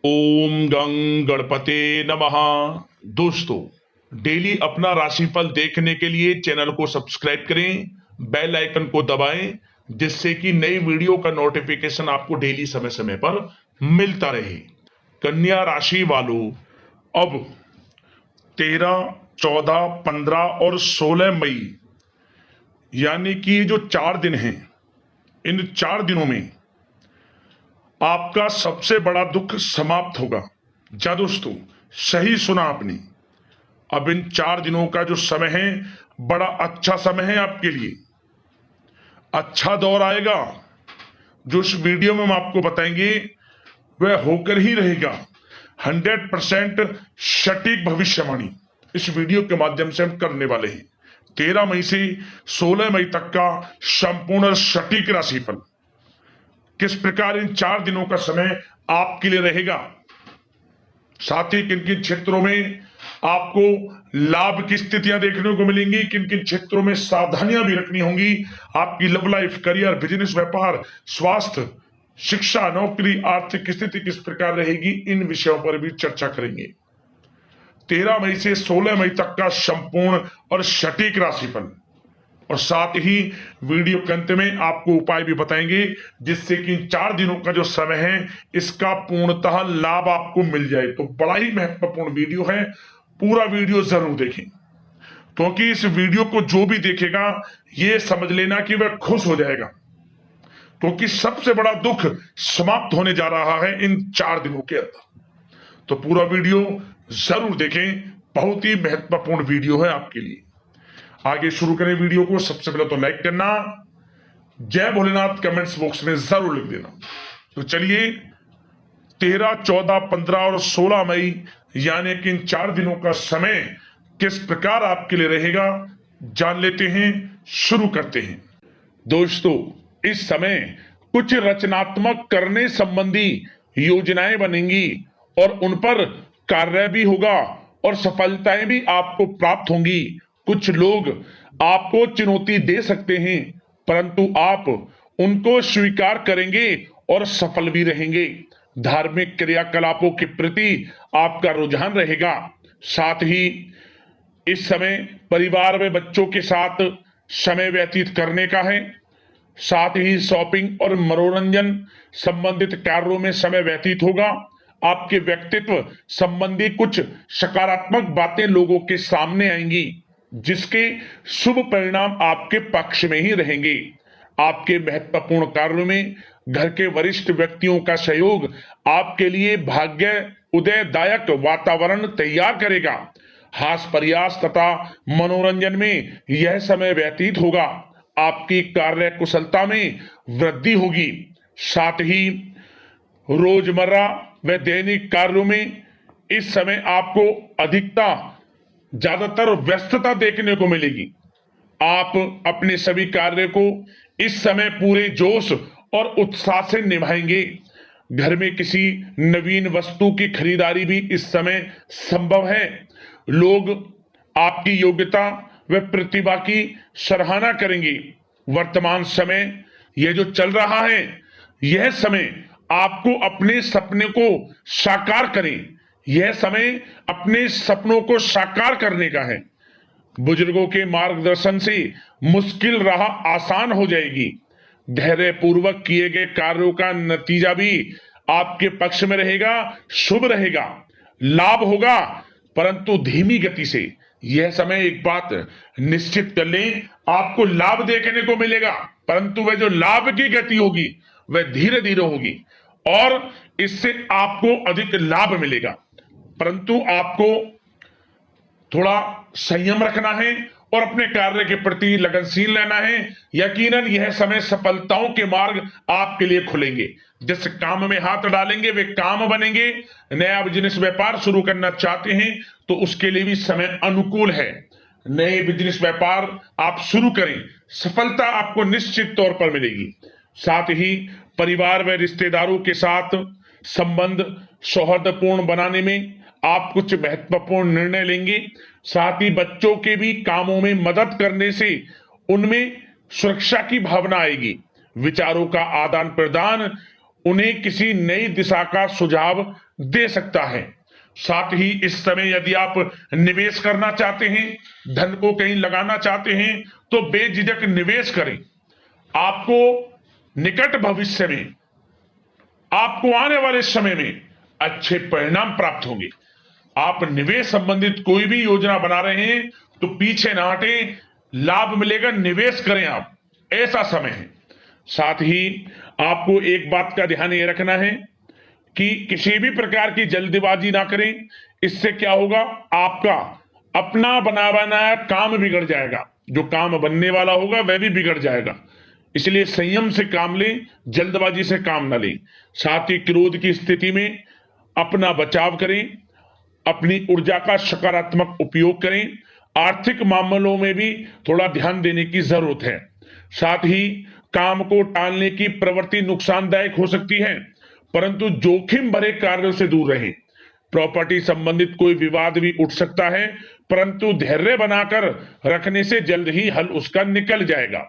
ओम गं गणपते नमः। दोस्तों, डेली अपना राशिफल देखने के लिए चैनल को सब्सक्राइब करें, बेल आइकन को दबाएं, जिससे कि नई वीडियो का नोटिफिकेशन आपको डेली समय समय पर मिलता रहे। कन्या राशि वालों, अब 13, 14, 15 और 16 मई यानी कि जो 4 दिन हैं, इन 4 दिनों में आपका सबसे बड़ा दुख समाप्त होगा। जा दोस्तों, सही सुना आपने। अब इन 4 दिनों का जो समय है, बड़ा अच्छा समय है आपके लिए। अच्छा दौर आएगा। जो इस वीडियो में हम आपको बताएंगे वह होकर ही रहेगा। 100% सटीक भविष्यवाणी इस वीडियो के माध्यम से हम करने वाले हैं। 13 मई से 16 मई तक का संपूर्ण सटीक राशिफल, किस प्रकार इन 4 दिनों का समय आपके लिए रहेगा, साथ ही किन किन क्षेत्रों में आपको लाभ की स्थितियां देखने को मिलेंगी, किन किन क्षेत्रों में सावधानियां भी रखनी होंगी। आपकी लव लाइफ, करियर, बिजनेस, व्यापार, स्वास्थ्य, शिक्षा, नौकरी, आर्थिक स्थिति किस प्रकार रहेगी, इन विषयों पर भी चर्चा करेंगे। 13 मई से 16 मई तक का संपूर्ण और सटीक राशिफल, और साथ ही वीडियो के अंत में आपको उपाय भी बताएंगे, जिससे कि 4 दिनों का जो समय है इसका पूर्णतः लाभ आपको मिल जाए। तो बड़ा ही महत्वपूर्ण वीडियो है, पूरा वीडियो जरूर देखें, क्योंकि इस वीडियो को जो भी देखेगा ये समझ लेना कि वह खुश हो जाएगा, क्योंकि सबसे बड़ा दुख समाप्त होने जा रहा है इन 4 दिनों के अंदर। तो पूरा वीडियो जरूर देखें, बहुत ही महत्वपूर्ण वीडियो है आपके लिए। आगे शुरू करें वीडियो को। सबसे पहले तो लाइक करना, जय भोलेनाथ कमेंट्स बॉक्स में जरूर लिख देना। तो चलिए, 13, 14, 15 और 16 मई यानी कि इन 4 दिनों का समय किस प्रकार आपके लिए रहेगा, जान लेते हैं, शुरू करते हैं। दोस्तों, इस समय कुछ रचनात्मक करने संबंधी योजनाएं बनेंगी और उन पर कार्य भी होगा और सफलताएं भी आपको प्राप्त होंगी। कुछ लोग आपको चुनौती दे सकते हैं, परंतु आप उनको स्वीकार करेंगे और सफल भी रहेंगे। धार्मिक क्रियाकलापों के प्रति आपका रुझान रहेगा। साथ ही इस समय परिवार में बच्चों के साथ समय व्यतीत करने का है। साथ ही शॉपिंग और मनोरंजन संबंधित कार्यों में समय व्यतीत होगा। आपके व्यक्तित्व संबंधी कुछ सकारात्मक बातें लोगों के सामने आएंगी, जिसके शुभ परिणाम आपके पक्ष में ही रहेंगे। आपके महत्वपूर्ण कार्यों में घर के वरिष्ठ व्यक्तियों का सहयोग आपके लिए भाग्य उदयदायक वातावरण तैयार करेगा। हास्य प्रयास तथा मनोरंजन में यह समय व्यतीत होगा। आपकी कार्य कुशलता में वृद्धि होगी। साथ ही रोजमर्रा व दैनिक कार्यों में इस समय आपको ज्यादातर व्यस्तता देखने को मिलेगी। आप अपने सभी कार्य को इस समय पूरे जोश और उत्साह से निभाएंगे। घर में किसी नवीन वस्तु की खरीदारी भी इस समय संभव है। लोग आपकी योग्यता व प्रतिभा की सराहना करेंगे। वर्तमान समय यह जो चल रहा है, यह समय आपको अपने सपने को साकार करें। यह समय अपने सपनों को साकार करने का है। बुजुर्गों के मार्गदर्शन से मुश्किल राह आसान हो जाएगी। धैर्य पूर्वक किए गए कार्यों का नतीजा भी आपके पक्ष में रहेगा, शुभ रहेगा, लाभ होगा, परंतु धीमी गति से। यह समय एक बात निश्चित कर लें, आपको लाभ देखने को मिलेगा, परंतु वह जो लाभ की गति होगी वह धीरे धीरे होगी और इससे आपको अधिक लाभ मिलेगा। परंतु आपको थोड़ा संयम रखना है और अपने कार्य के प्रति लगनशील रहना है। यकीनन यह समय सफलताओं के मार्ग आपके लिए खुलेंगे। जिस काम में हाथ डालेंगे वे काम बनेंगे। नया बिजनेस व्यापार शुरू करना चाहते हैं तो उसके लिए भी समय अनुकूल है। नए बिजनेस व्यापार आप शुरू करें, सफलता आपको निश्चित तौर पर मिलेगी। साथ ही परिवार व रिश्तेदारों के साथ संबंध सौहार्दपूर्ण बनाने में आप कुछ महत्वपूर्ण निर्णय लेंगे। साथ ही बच्चों के भी कामों में मदद करने से उनमें सुरक्षा की भावना आएगी। विचारों का आदान प्रदान उन्हें किसी नई दिशा का सुझाव दे सकता है। साथ ही इस समय यदि आप निवेश करना चाहते हैं, धन को कहीं लगाना चाहते हैं, तो बेझिझक निवेश करें। आपको निकट भविष्य में, आपको आने वाले समय में अच्छे परिणाम प्राप्त होंगे। आप निवेश संबंधित कोई भी योजना बना रहे हैं तो पीछे ना हटें, लाभ मिलेगा, निवेश करें आप, ऐसा समय है। साथ ही आपको एक बात का ध्यान ये रखना है कि किसी भी प्रकार की जल्दबाजी ना करें। इससे क्या होगा, आपका अपना बना बनाया काम बिगड़ जाएगा, जो काम बनने वाला होगा वह भी बिगड़ जाएगा। इसलिए संयम से काम लें, जल्दबाजी से काम ना लें। साथ ही क्रोध की स्थिति में अपना बचाव करें, अपनी ऊर्जा का सकारात्मक उपयोग करें। आर्थिक मामलों में भी थोड़ा ध्यान देने की जरूरत है। साथ ही काम को टालने की प्रवृत्ति नुकसानदायक हो सकती है, परंतु जोखिम भरे कार्यों से दूर रहें। प्रॉपर्टी संबंधित कोई विवाद भी उठ सकता है, परंतु धैर्य बनाकर रखने से जल्द ही हल उसका निकल जाएगा।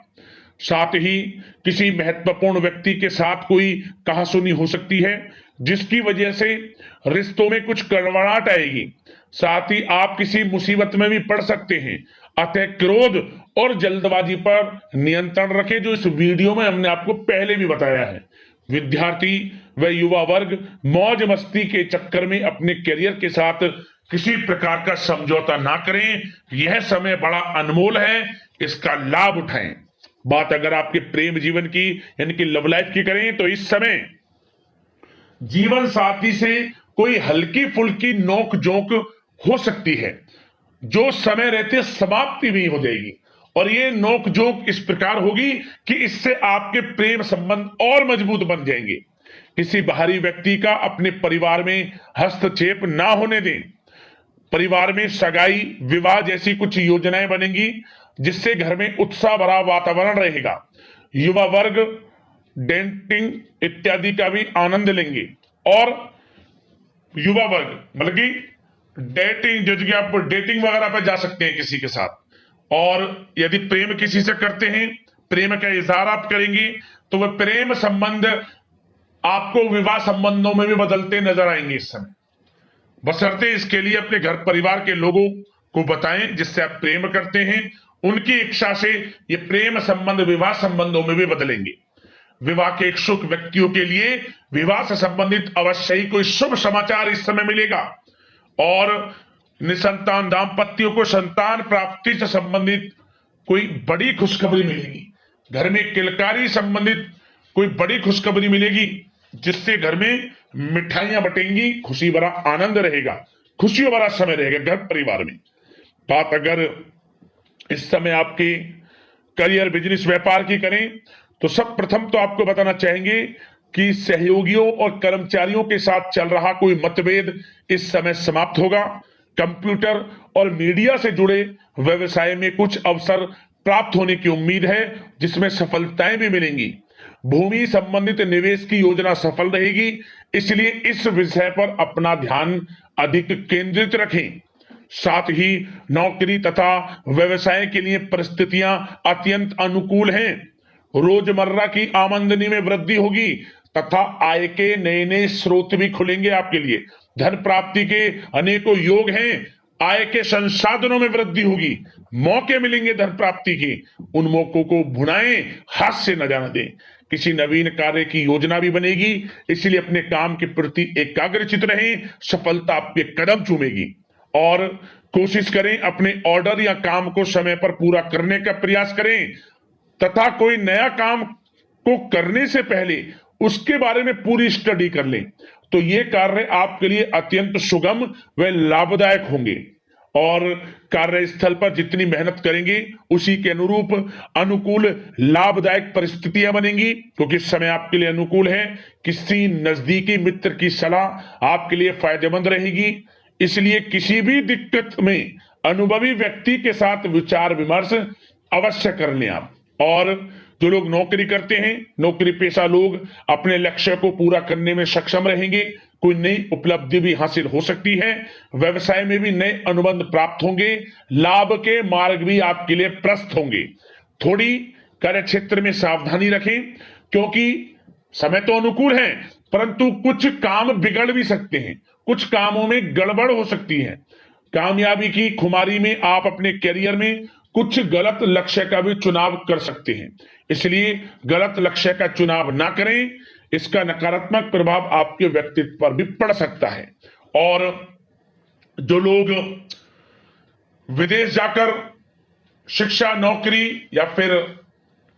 साथ ही किसी महत्वपूर्ण व्यक्ति के साथ कोई कहासुनी हो सकती है, जिसकी वजह से रिश्तों में कुछ कड़वाहट आएगी। साथ ही आप किसी मुसीबत में भी पड़ सकते हैं। अतः क्रोध और जल्दबाजी पर नियंत्रण रखें, जो इस वीडियो में हमने आपको पहले भी बताया है। विद्यार्थी व युवा वर्ग मौज मस्ती के चक्कर में अपने करियर के साथ किसी प्रकार का समझौता ना करें। यह समय बड़ा अनमोल है, इसका लाभ उठाएं। बात अगर आपके प्रेम जीवन की, यानी कि लव लाइफ की करें, तो इस समय जीवन साथी से कोई हल्की फुल्की नोक झोंक हो सकती है, जो समय रहते समाप्ति भी हो जाएगी। और ये नोक झोंक इस प्रकार होगी कि इससे आपके प्रेम संबंध और मजबूत बन जाएंगे। किसी बाहरी व्यक्ति का अपने परिवार में हस्तक्षेप ना होने दें। परिवार में सगाई, विवाह जैसी कुछ योजनाएं बनेंगी, जिससे घर में उत्साह भरा वातावरण रहेगा। युवा वर्ग डेटिंग इत्यादि का भी आनंद लेंगे। और युवा वर्ग मतलब कि डेटिंग, जैसे कि आप डेटिंग वगैरह पर जा सकते हैं किसी के साथ। और यदि प्रेम किसी से करते हैं, प्रेम का इजहार आप करेंगे, तो वह प्रेम संबंध आपको विवाह संबंधों में भी बदलते नजर आएंगे इस समय। बशर्ते इसके लिए अपने घर परिवार के लोगों को बताएं जिससे आप प्रेम करते हैं। उनकी इच्छा से ये प्रेम संबंध विवाह संबंधों में भी बदलेंगे। विवाह के इच्छुक व्यक्तियों के लिए विवाह से संबंधित अवश्य ही कोई शुभ समाचार इस समय मिलेगा। और निसंतान दाम्पत्यों को संतान प्राप्ति से संबंधित कोई बड़ी खुशखबरी मिलेगी। घर में किलकारी संबंधित कोई बड़ी खुशखबरी मिलेगी, जिससे घर में मिठाइयां बटेंगी, खुशी भरा आनंद रहेगा, खुशियों भरा समय रहेगा घर परिवार में। बात अगर इस समय आपके करियर, बिजनेस, व्यापार की करें, तो सब प्रथम तो आपको बताना चाहेंगे कि सहयोगियों और कर्मचारियों के साथ चल रहा कोई मतभेद इस समय समाप्त होगा। कंप्यूटर और मीडिया से जुड़े व्यवसाय में कुछ अवसर प्राप्त होने की उम्मीद है, जिसमें सफलताएं भी मिलेंगी। भूमि संबंधित निवेश की योजना सफल रहेगी, इसलिए इस विषय पर अपना ध्यान अधिक केंद्रित रखें। साथ ही नौकरी तथा व्यवसाय के लिए परिस्थितियां अत्यंत अनुकूल हैं। रोजमर्रा की आमदनी में वृद्धि होगी तथा आय के नए नए स्रोत भी खुलेंगे आपके लिए। धन प्राप्ति के अनेकों योग हैं। आय के संसाधनों में वृद्धि होगी, मौके मिलेंगे धन प्राप्ति के। उन मौकों को भुनाएं, हाथ से न जाने दें। किसी नवीन कार्य की योजना भी बनेगी, इसलिए अपने काम के प्रति एकाग्रचित रहें, सफलता आपके कदम चूमेगी। और कोशिश करें अपने ऑर्डर या काम को समय पर पूरा करने का प्रयास करें तथा कोई नया काम को करने से पहले उसके बारे में पूरी स्टडी कर लें, तो ये कार्य आपके लिए अत्यंत सुगम व लाभदायक होंगे। और कार्यस्थल पर जितनी मेहनत करेंगे उसी के अनुरूप अनुकूल लाभदायक परिस्थितियां बनेंगी, क्योंकि इस समय आपके लिए अनुकूल है। किसी नजदीकी मित्र की सलाह आपके लिए फायदेमंद रहेगी, इसलिए किसी भी दिक्कत में अनुभवी व्यक्ति के साथ विचार विमर्श अवश्य कर लें आप। और जो लोग नौकरी करते हैं, नौकरी पेशा लोग अपने लक्ष्य को पूरा करने में सक्षम रहेंगे। कोई नई उपलब्धि भी हासिल हो सकती है। व्यवसाय में भी नए अनुबंध प्राप्त होंगे। लाभ के मार्ग भी आपके लिए प्रशस्त होंगे। थोड़ी कार्य क्षेत्र में सावधानी रखें, क्योंकि समय तो अनुकूल है, परंतु कुछ काम बिगड़ भी सकते हैं, कुछ कामों में गड़बड़ हो सकती है। कामयाबी की खुमारी में आप अपने करियर में कुछ गलत लक्ष्य का भी चुनाव कर सकते हैं, इसलिए गलत लक्ष्य का चुनाव ना करें। इसका नकारात्मक प्रभाव आपके व्यक्तित्व पर भी पड़ सकता है। और जो लोग विदेश जाकर शिक्षा, नौकरी या फिर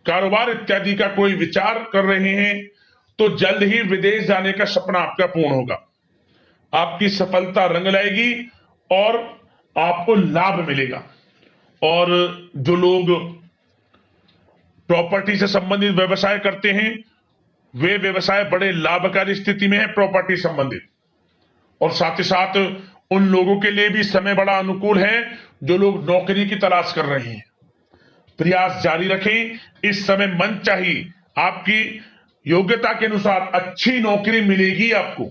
कारोबार इत्यादि का कोई विचार कर रहे हैं, तो जल्द ही विदेश जाने का सपना आपका पूर्ण होगा। आपकी सफलता रंग लाएगी और आपको लाभ मिलेगा। और जो लोग प्रॉपर्टी से संबंधित व्यवसाय करते हैं, वे व्यवसाय बड़े लाभकारी स्थिति में है प्रॉपर्टी संबंधित। और साथ ही साथ उन लोगों के लिए भी समय बड़ा अनुकूल है जो लोग नौकरी की तलाश कर रहे हैं। प्रयास जारी रखें, इस समय मन चाहिए आपकी योग्यता के अनुसार अच्छी नौकरी मिलेगी आपको।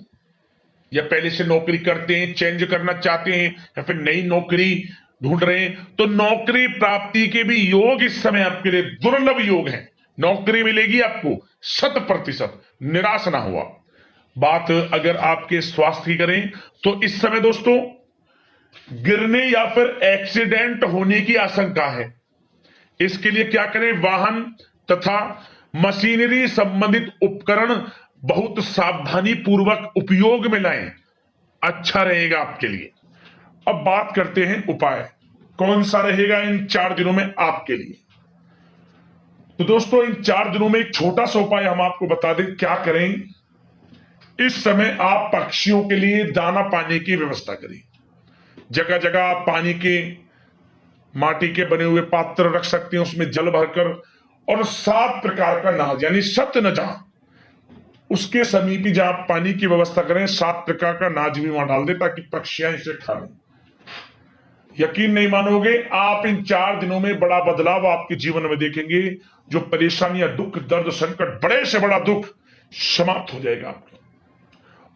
या पहले से नौकरी करते हैं, चेंज करना चाहते हैं, या फिर नई नौकरी ढूंढ रहे हैं, तो नौकरी प्राप्ति के भी योग इस समय आपके लिए दुर्लभ योग है। नौकरी मिलेगी आपको 100%, निराश ना हुआ। बात अगर आपके स्वास्थ्य की करें तो इस समय दोस्तों गिरने या फिर एक्सीडेंट होने की आशंका है। इसके लिए क्या करें? वाहन तथा मशीनरी संबंधित उपकरण बहुत सावधानी पूर्वक उपयोग में लाएं, अच्छा रहेगा आपके लिए। अब बात करते हैं उपाय, कौन सा रहेगा इन 4 दिनों में आपके लिए। तो दोस्तों इन 4 दिनों में एक छोटा सा उपाय हम आपको बता दें क्या करें। इस समय आप पक्षियों के लिए दाना पानी की व्यवस्था करें। जगह जगह आप पानी के माटी के बने हुए पात्र रख सकते हैं, उसमें जल भरकर, और 7 प्रकार का नाज यानी सतनजा, उसके समीप ही जहां पानी की व्यवस्था करें 7 प्रकार का नाज भी वहां डाल दे ताकि पक्षियां इसे खा लें। यकीन नहीं मानोगे, आप इन 4 दिनों में बड़ा बदलाव आपके जीवन में देखेंगे। जो परेशानियां, दुख, दर्द, संकट, बड़े से बड़ा दुख समाप्त हो जाएगा आपका।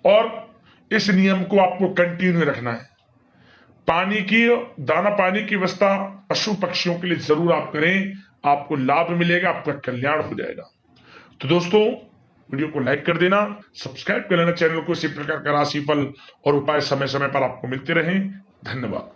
और इस नियम को आपको कंटिन्यू रखना है। पानी की, दाना पानी की व्यवस्था पशु पक्षियों के लिए जरूर आप करें, आपको लाभ मिलेगा, आपका कल्याण हो जाएगा। तो दोस्तों वीडियो को लाइक कर देना, सब्सक्राइब कर लेना चैनल को। इसी प्रकार का राशिफल और उपाय समय समय पर आपको मिलते रहें। धन्यवाद।